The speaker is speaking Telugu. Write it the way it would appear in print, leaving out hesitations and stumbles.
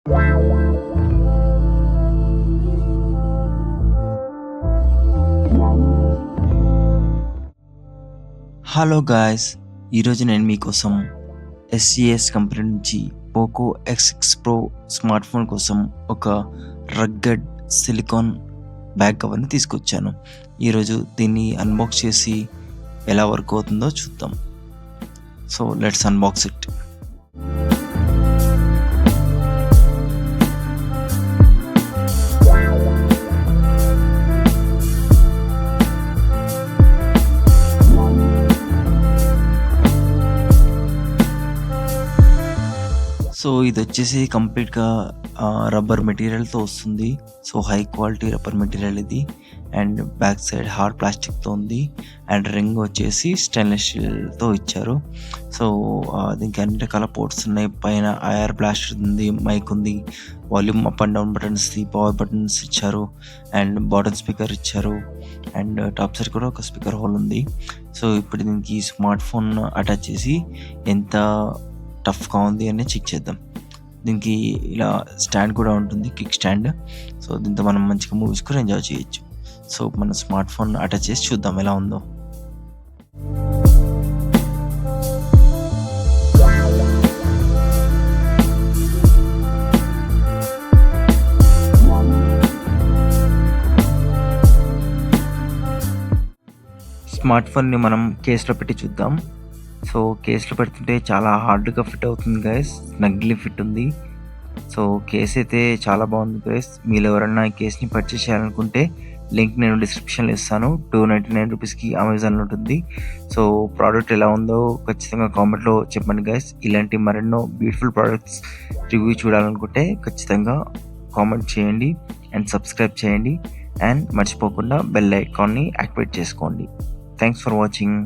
హలో గాయ్స్, ఈరోజు నేను మీకోసం ఎస్సిఎస్ కంపెనీ నుంచి Poco X6 Pro smart phone కోసం ఒక రగ్గడ్ సిలికాన్ బ్యాక్ కవర్ని తీసుకొచ్చాను. ఈరోజు దీన్ని అన్బాక్స్ చేసి ఎలా వర్క్ అవుతుందో చూద్దాం. So let's unbox it. So ఇది వచ్చేసి కంప్లీట్గా రబ్బర్ మెటీరియల్తో వస్తుంది. So high quality rubber material ఇది. అండ్ బ్యాక్ సైడ్ హార్డ్ ప్లాస్టిక్తో ఉంది. అండ్ రింగ్ వచ్చేసి స్టెయిన్లెస్ స్టీల్తో ఇచ్చారు. సో దీనికి అన్ని రకాల పోర్ట్స్ ఉన్నాయి. పైన ఐఆర్ బ్లాస్టర్ ఉంది, మైక్ ఉంది, volume up and down buttons, power buttons ఇచ్చారు, అండ్ బాటమ్ స్పీకర్ ఇచ్చారు, అండ్ టాప్ సైడ్ కూడా ఒక స్పీకర్ హోల్ ఉంది. సో ఇప్పుడు దీనికి స్మార్ట్ ఫోన్ అటాచ్ చేసి ఎంత టఫ్గా ఉంది అని చెక్ చేద్దాం. దీనికి ఇలా స్టాండ్ కూడా ఉంటుంది, కిక్ స్టాండ్. సో దీంతో మనం మంచిగా మూవీస్ కూడా ఎంజాయ్ చేయొచ్చు. సో మన స్మార్ట్ ఫోన్ అటాచ్ చేసి చూద్దాం ఎలా ఉందో. స్మార్ట్ ఫోన్ని మనం కేసులో పెట్టి చూద్దాం. సో కేసులో పెడుతుంటే చాలా హార్డ్గా ఫిట్ అవుతుంది గైస్, స్నగ్లీ ఫిట్ ఉంది. సో కేస్ అయితే చాలా బాగుంది గైస్. మీరు ఎవరైనా ఈ కేస్ని పర్చేస్ చేయాలనుకుంటే లింక్ నేను డిస్క్రిప్షన్లో ఇస్తాను. 299 రూపీస్కి అమెజాన్లో ఉంటుంది. సో ప్రోడక్ట్ ఎలా ఉందో ఖచ్చితంగా కామెంట్లో చెప్పండి గైస్. ఇలాంటి మరెన్నో బ్యూటిఫుల్ ప్రోడక్ట్స్ రివ్యూ చూడాలనుకుంటే ఖచ్చితంగా కామెంట్ చేయండి అండ్ సబ్స్క్రైబ్ చేయండి. అండ్ మర్చిపోకుండా బెల్ ఐకాన్ని యాక్టివేట్ చేసుకోండి. Thanks for watching.